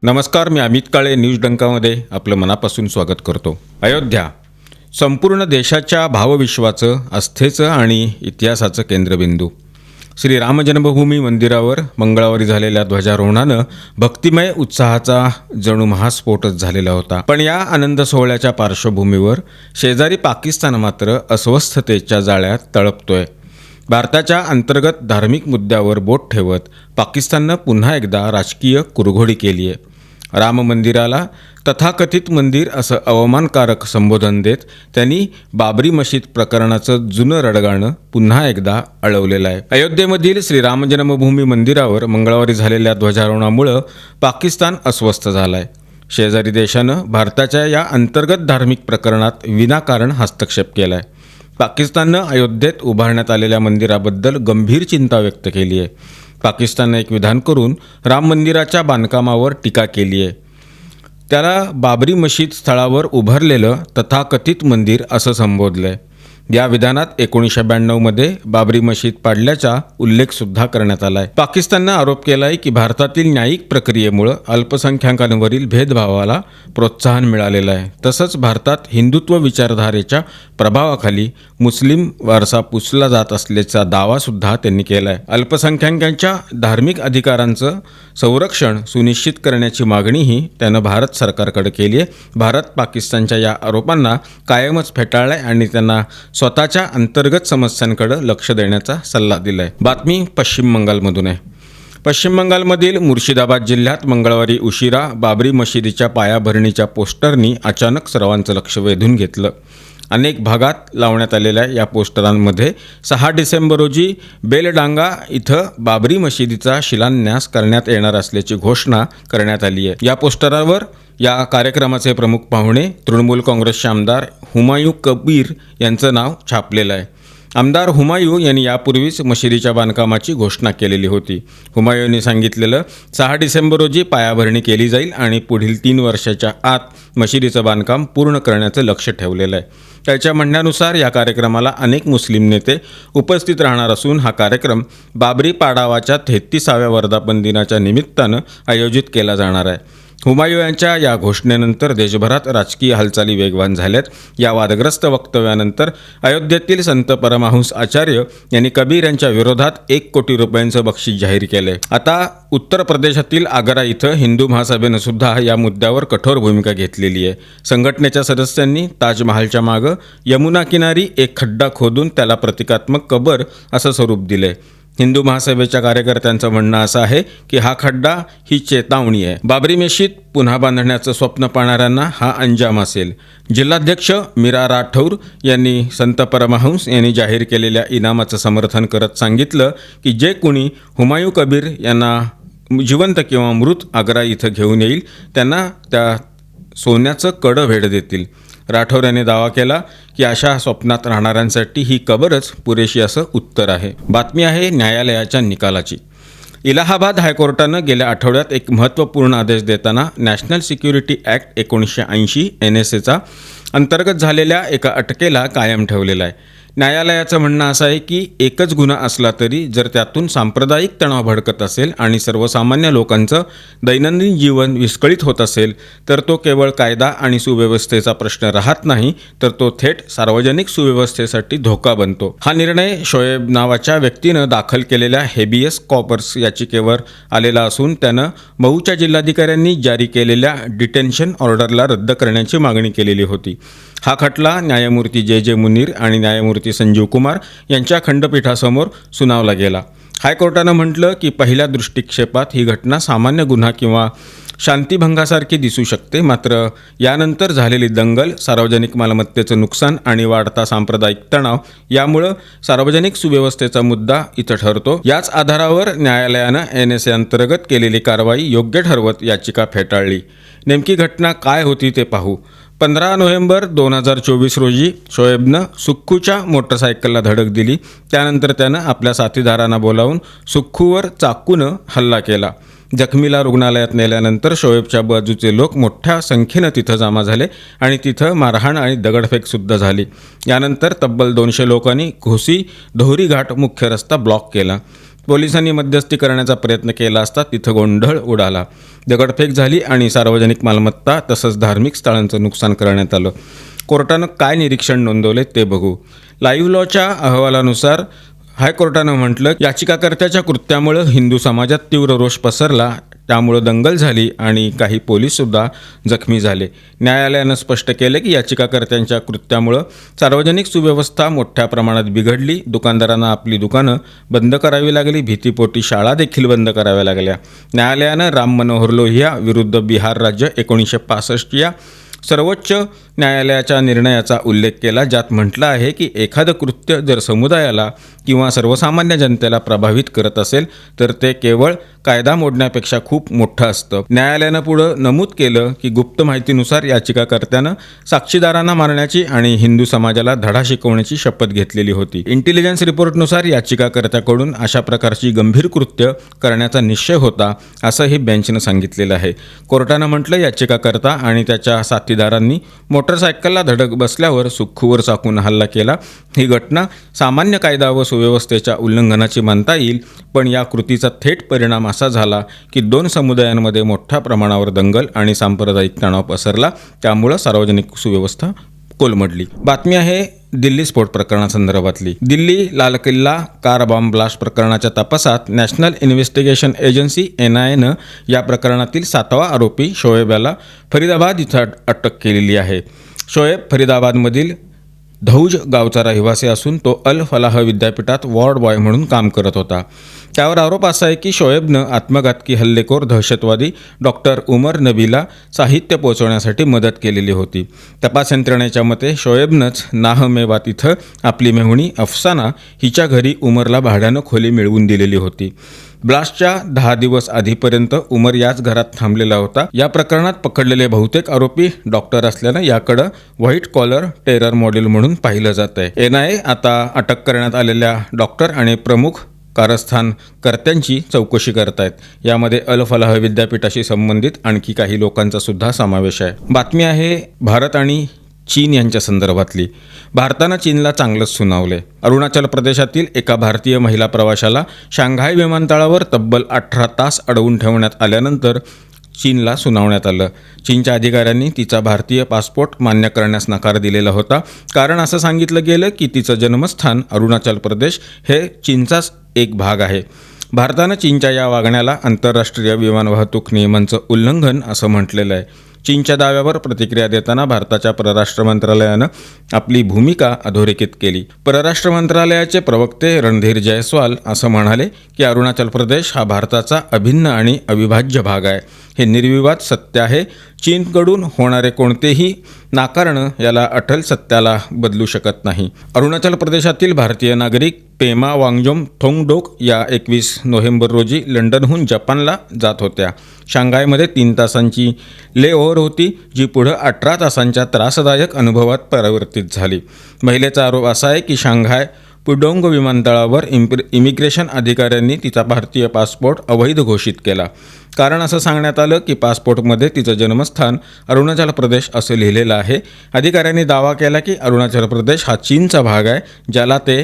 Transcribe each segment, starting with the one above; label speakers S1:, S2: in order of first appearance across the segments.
S1: नमस्कार, मी अमित काळे न्यूज डंकामध्ये आपलं मनापासून स्वागत करतो. अयोध्या संपूर्ण देशाच्या भावविश्वाचं, आस्थेचं आणि इतिहासाचं केंद्रबिंदू. श्री राम जन्मभूमी मंदिरावर मंगळवारी झालेल्या ध्वजारोहणानं भक्तिमय उत्साहाचा जणू महास्फोटच झालेला होता. पण या आनंद सोहळ्याच्या पार्श्वभूमीवर शेजारी पाकिस्तान मात्र अस्वस्थतेच्या जाळ्यात तळपतोय. भारताच्या अंतर्गत धार्मिक मुद्द्यावर बोट ठेवत पाकिस्ताननं पुन्हा एकदा राजकीय कुरघोडी केली आहे. राम मंदिराला तथाकथित मंदिर असं अवमानकारक संबोधन देत त्यांनी बाबरी मशीद प्रकरणाचं जुनं रडगाणं पुन्हा एकदा अळवलेलं आहे. अयोध्येमधील श्रीराम जन्मभूमी मंदिरावर मंगळवारी झालेल्या ध्वजारोहणामुळं पाकिस्तान अस्वस्थ झाला आहे. शेजारी देशानं भारताच्या या अंतर्गत धार्मिक प्रकरणात विनाकारण हस्तक्षेप केला आहे. पाकिस्ताननं अयोध्येत उभारण्यात आलेल्या मंदिराबद्दल गंभीर चिंता व्यक्त केली आहे. पाकिस्ताननं एक विधान करून राम मंदिराच्या बांधकामावर टीका केली आहे. त्याला बाबरी मशीद स्थळावर उभारलेलं तथाकथित मंदिर असं संबोधलं आहे. या विधानात 1992मध्ये बाबरी मशीद पाडल्याचा उल्लेखसुद्धा करण्यात आला आहे. पाकिस्ताननं आरोप केला आहे की भारतातील न्यायिक प्रक्रियेमुळं अल्पसंख्याकांवरील भेदभावाला प्रोत्साहन मिळालेलं आहे. तसंच भारतात हिंदुत्व विचारधारेच्या प्रभावाखाली मुस्लिम वारसा पुसला जात असल्याचा दावासुद्धा त्यांनी केला आहे. अल्पसंख्याकांच्या धार्मिक अधिकारांचं संरक्षण सुनिश्चित करण्याची मागणीही त्यानं भारत सरकारकडे केली आहे. भारत पाकिस्तानच्या या आरोपांना कायमच फेटाळला आहे आणि त्यांना स्वतःच्या अंतर्गत समस्यांकडे लक्ष देण्याचा सल्ला दिला आहे. बातमी पश्चिम बंगालमधून आहे. पश्चिम बंगालमधील मुर्शिदाबाद जिल्ह्यात मंगळवारी उशिरा बाबरी मशिदीच्या पायाभरणीच्या पोस्टरनी अचानक सर्वांचं लक्ष वेधून घेतलं. अनेक भागात लावण्यात आलेल्या या पोस्टरांमध्ये 6 डिसेंबर रोजी बेलडांगा इथं बाबरी मशिदीचा शिलान्यास करण्यात येणार असल्याची घोषणा करण्यात आली आहे. या पोस्टरावर या कार्यक्रमाचे प्रमुख पाहुणे तृणमूल काँग्रेसचे आमदार हुमायूं कबीर यांचं नाव छापलेलं आहे. आमदार हुमायूं यांनी यापूर्वीच मशिदीच्या बांधकामाची घोषणा केलेली होती. हुमायूंनी सांगितलेलं 6 डिसेंबर रोजी पायाभरणी केली जाईल आणि पुढील 3 वर्षाच्या आत मशिदीचं बांधकाम पूर्ण करण्याचं लक्ष ठेवलेलं आहे. त्याच्या म्हणण्यानुसार या कार्यक्रमाला अनेक मुस्लिम नेते उपस्थित राहणार असून हा कार्यक्रम बाबरी पाडावाच्या 33व्या वर्धापन दिनाच्या निमित्तानं आयोजित केला जाणार आहे. हुमायूं यांच्या या घोषणेनंतर देशभरात राजकीय हालचाली वेगवान झाल्यात. या वादग्रस्त वक्तव्यानंतर अयोध्येतील संत परमहंस आचार्य यांनी कबीर यांच्या विरोधात 1 कोटी रुपयांचं बक्षीस जाहीर केलं आहे. आता उत्तर प्रदेशातील आग्रा इथं हिंदू महासभेनं सुद्धा या मुद्द्यावर कठोर भूमिका घेतलेली आहे. संघटनेच्या सदस्यांनी ताजमहालच्या मागं यमुना किनारी एक खड्डा खोदून त्याला प्रतिकात्मक कबर असं स्वरूप दिले. हिंदू महासभेच्या कार्यकर्त्यांचं म्हणणं असं आहे की हा खड्डा ही चेतावणी आहे. बाबरी मशीद पुन्हा बांधण्याचं स्वप्न पाहणाऱ्यांना हा अंजाम असेल. जिल्हाध्यक्ष मीरा राठौर यांनी संत परमहंस यांनी जाहीर केलेल्या इनामाचं समर्थन करत सांगितलं की जे कुणी हुमायूं कबीर यांना जिवंत किंवा मृत आग्रा इथं घेऊन येईल त्यांना त्या सोन्याचं कडं भेट देतील. राठौर यांनी दावा केला की अशा स्वप्नात राहणाऱ्यांसाठी ही कबरच पुरेशी असं उत्तर आहे. बातमी आहे न्यायालयाच्या निकालाची. इलाहाबाद हायकोर्टानं गेल्या आठवड्यात एक महत्त्वपूर्ण आदेश देताना नॅशनल सिक्युरिटी ॲक्ट 1980 NSAचा अंतर्गत झालेल्या एका अटकेला कायम ठेवलेला आहे. न्यायालयाचं म्हणणं असं आहे की एकच गुन्हा असला तरी जर त्यातून सांप्रदायिक तणाव भडकत असेल आणि सर्वसामान्य लोकांचं दैनंदिन जीवन विस्कळीत होत असेल तर तो केवळ कायदा आणि सुव्यवस्थेचा प्रश्न राहत नाही तर तो थेट सार्वजनिक सुव्यवस्थेसाठी धोका बनतो. हा निर्णय शोएब नावाच्या व्यक्तीनं दाखल केलेल्या हेबियस कॉर्पस याचिकेवर आलेला असून त्यानं महूच्या जिल्हाधिकाऱ्यांनी जारी केलेल्या डिटेन्शन ऑर्डरला रद्द करण्याची मागणी केलेली होती. हा खटला न्यायमूर्ती जे मुनीर आणि न्यायमूर्ती संजीव कुमार यांच्या खंडपीठासमोर सुनावला गेला. हायकोर्टानं म्हटलं की पहिल्या दृष्टिक्षेपात ही घटना सामान्य गुन्हा किंवा शांतिभंगासारखी दिसू शकते, मात्र यानंतर झालेली दंगल, सार्वजनिक मालमत्तेचं नुकसान आणि वाढता सांप्रदायिक तणाव यामुळं सार्वजनिक सुव्यवस्थेचा मुद्दा इथं ठरतो. याच आधारावर न्यायालयानं NSA अंतर्गत केलेली कारवाई योग्य ठरवत याचिका फेटाळली. नेमकी घटना काय होती ते पाहू. 15 नोव्हेंबर 2024 रोजी शोएबनं सुक्खूच्या मोटरसायकलला धडक दिली. त्यानंतर त्यानं आपल्या साथीदारांना बोलावून सुक्खूवर चाकूनं हल्ला केला. जखमीला रुग्णालयात नेल्यानंतर शोएबच्या बाजूचे लोक मोठ्या संख्येनं तिथं जमा झाले आणि तिथं मारहाण आणि दगडफेकसुद्धा झाली. यानंतर तब्बल 200 लोकांनी घोसी धोरी घाट मुख्य रस्ता ब्लॉक केला. पोलिसांनी मध्यस्थी करण्याचा प्रयत्न केला असता तिथं गोंधळ उडाला. दगडफेक झाली आणि सार्वजनिक मालमत्ता तसंच धार्मिक स्थळांचं नुकसान करण्यात आलं. कोर्टानं काय निरीक्षण नोंदवले ते बघू. लाईव्ह लॉच्या अहवालानुसार हायकोर्टानं म्हटलं, याचिकाकर्त्याच्या कृत्यामुळं हिंदू समाजात तीव्र रोष पसरला, त्यामुळं दंगल झाली आणि काही पोलीससुद्धा जखमी झाले. न्यायालयानं स्पष्ट केले की याचिकाकर्त्यांच्या कृत्यामुळं सार्वजनिक सुव्यवस्था मोठ्या प्रमाणात बिघडली. दुकानदारांना आपली दुकानं बंद करावी लागली. भीतीपोटी शाळा देखील बंद कराव्या लागल्या. न्यायालयानं राम मनोहर लोहिया विरुद्ध बिहार राज्य 1965 या सर्वोच्च न्यायालयाच्या निर्णयाचा उल्लेख केला, ज्यात म्हटलं आहे की एखादं कृत्य जर समुदायाला किंवा सर्वसामान्य जनतेला प्रभावित करत असेल तर ते केवळ कायदा मोडण्यापेक्षा खूप मोठं असतं. न्यायालयानं पुढं नमूद केलं की गुप्त माहितीनुसार याचिकाकर्त्यानं साक्षीदारांना मारण्याची आणि हिंदू समाजाला धडा शिकवण्याची शपथ घेतलेली होती. इंटेलिजन्स रिपोर्टनुसार याचिकाकर्त्याकडून अशा प्रकारची गंभीर कृत्य करण्याचा निश्चय होता, असंही बेंचनं सांगितलेलं आहे. कोर्टानं म्हटलं, याचिकाकर्ता आणि त्याच्या साथीदारांनी मोटरसायकलला धडक बसल्यावर सुखूवर चाकून हल्ला केला. ही घटना सामान्य कायदा व सुव्यवस्थेच्या उल्लंघनाची मानता येईल, पण या कृतीचा थेट परिणाम असा झाला की दोन समुदायांमध्ये मोठ्या प्रमाणावर दंगल आणि सांप्रदायिक तणाव पसरला. त्यामुळं सार्वजनिक सुव्यवस्था कोलमडली. बातमी आहे दिल्ली स्फोट प्रकरणासंदर्भातली. दिल्ली लाल किल्ला कार बॉम्ब ब्लास्ट प्रकरणाच्या तपासात नॅशनल इन्व्हेस्टिगेशन एजन्सी NIAनं या प्रकरणातील 7वा आरोपी शोएब याला फरीदाबाद इथं अटक केलेली आहे. शोएब फरीदाबादमधील धौज गावचा रहिवासी असून तो अल फलाह विद्यापीठात वॉर्ड बॉय म्हणून काम करत होता. त्यावर आरोप असा आहे की शोएबनं आत्मघातकी हल्लेखोर दहशतवादी डॉक्टर उमर नबीला साहित्य पोहोचवण्यासाठी मदत केलेली होती. तपास यंत्रणेच्या मते शोएबनंच नाहमेवात इथं आपली मेहुणी अफसाना हिच्या घरी उमरला भाड्यानं खोली मिळवून दिलेली होती. ब्लास्टच्या 10 दिवस आधीपर्यंत उमर याच घरात थांबलेला होता. या प्रकरणात पकडलेले बहुतेक आरोपी डॉक्टर असल्यानं याकडं व्हाईट कॉलर टेरर मॉडेल म्हणून पाहिलं जात आहे. NIA आता अटक करण्यात आलेल्या डॉक्टर आणि प्रमुख कारस्थानकर्त्यांची चौकशी करत आहेत. यामध्ये अल फलाह विद्यापीठाशी संबंधित आणखी काही लोकांचा सुद्धा समावेश आहे. बातमी आहे भारत आणि चीन यांच्या संदर्भातली. भारतानं चीनला चांगलंच सुनावले. अरुणाचल प्रदेशातील एका भारतीय महिला प्रवाशाला शांघाय विमानतळावर तब्बल 18 तास अडवून ठेवण्यात आल्यानंतर चीनला सुनावण्यात आलं. चीनच्या अधिकाऱ्यांनी तिचा भारतीय पासपोर्ट मान्य करण्यास नकार दिलेला होता. कारण असं सांगितलं गेलं की तिचं जन्मस्थान अरुणाचल प्रदेश हे चीनचाच एक भाग आहे. भारतानं चीनच्या या वागण्याला आंतरराष्ट्रीय विमान वाहतूक नियमांचं उल्लंघन असं म्हटलेलं आहे. चीनच्या दाव्यावर प्रतिक्रिया देताना भारताच्या परराष्ट्र मंत्रालयानं आपली भूमिका अधोरेखित केली. परराष्ट्र मंत्रालयाचे प्रवक्ते रणधीर जयस्वाल असं म्हणाले की अरुणाचल प्रदेश हा भारताचा अभिन्न आणि अविभाज्य भाग आहे. हे निर्विवाद सत्य आहे. चीनकडून होणारे कोणतेही नाकारणं याला अटल सत्याला बदलू शकत नाही. अरुणाचल प्रदेशातील भारतीय नागरिक पेमा वांगजोम थोंगडोक या 21 नोव्हेंबर रोजी लंडनहून जपानला जात होत्या. शांघायमध्ये 3 तासांची लेओव्हर होती, जी पुढं 18 तासांच्या त्रासदायक अनुभवात परिवर्तित झाली. महिलेचा आरोप असा आहे की शांघाय पुडोंग विमानतळावर इमिग्रेशन अधिकाऱ्यांनी तिचा भारतीय पासपोर्ट अवैध घोषित केला. कारण असं सांगण्यात आलं की पासपोर्टमध्ये तिचं जन्मस्थान अरुणाचल प्रदेश असं लिहिलेलं आहे. अधिकाऱ्यांनी दावा केला की अरुणाचल प्रदेश हा चीनचा भाग आहे, ज्याला ते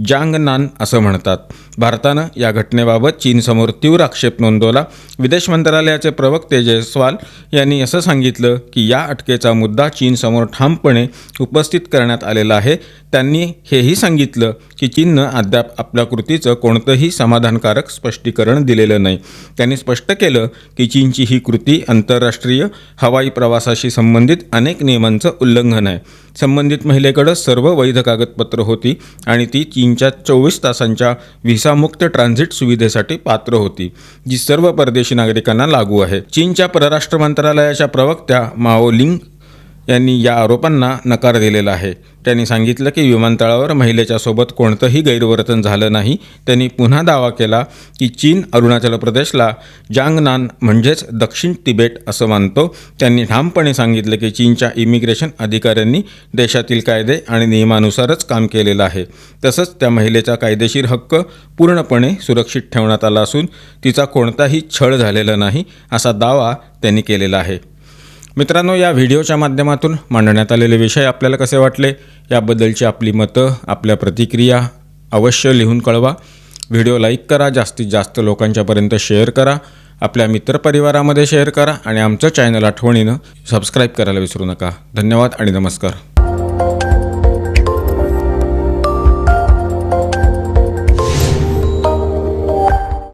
S1: जांगनान असं म्हणतात. भारतानं या घटनेबाबत चीनसमोर तीव्र आक्षेप नोंदवला. विदेश मंत्रालयाचे प्रवक्ते जयस्वाल यांनी असं सांगितलं की या अटकेचा मुद्दा चीनसमोर ठामपणे उपस्थित करण्यात आलेला आहे. त्यांनी हेही सांगितलं की चीननं अद्याप आपल्या कृतीचं कोणतंही समाधानकारक स्पष्टीकरण दिलेलं नाही. त्यांनी स्पष्ट केलं की चीनची ही कृती आंतरराष्ट्रीय हवाई प्रवासाशी संबंधित अनेक नियमांचं उल्लंघन आहे. संबंधित महिलेकडं सर्व वैध कागदपत्र होती आणि ती चीनच्या 24 तासांच्या व्हिसामुक्त ट्रान्झिट सुविधेसाठी पात्र होती, जी सर्व परदेशी नागरिकांना लागू आहे. चीनच्या परराष्ट्र मंत्रालयाच्या प्रवक्त्या माओ लिंग यांनी या आरोपांना नकार दिलेला आहे. त्यांनी सांगितलं की विमानतळावर महिलेच्या सोबत कोणतंही गैरवर्तन झालं नाही. त्यांनी पुन्हा दावा केला की चीन अरुणाचल प्रदेशला जांगनान म्हणजेच दक्षिण तिबेट असं मानतो. त्यांनी ठामपणे सांगितलं की चीनच्या इमिग्रेशन अधिकाऱ्यांनी देशातील कायदे आणि नियमानुसारच काम केलेलं आहे. तसंच त्या महिलेचा कायदेशीर हक्क पूर्णपणे सुरक्षित ठेवण्यात आला असून तिचा कोणताही छळ झालेला नाही, असा दावा त्यांनी केलेला आहे. मित्रांनो, या व्हिडिओच्या माध्यमातून मांडण्यात आलेले विषय आपल्याला कसे वाटले याबद्दलची आपली मतं, आपल्या प्रतिक्रिया अवश्य लिहून कळवा. व्हिडिओ लाईक करा, जास्तीत जास्त लोकांच्यापर्यंत शेअर करा, आपल्या मित्रपरिवारामध्ये शेअर करा आणि आमचं चॅनल आठवणीनं सबस्क्राईब करायला विसरू नका. धन्यवाद आणि नमस्कार.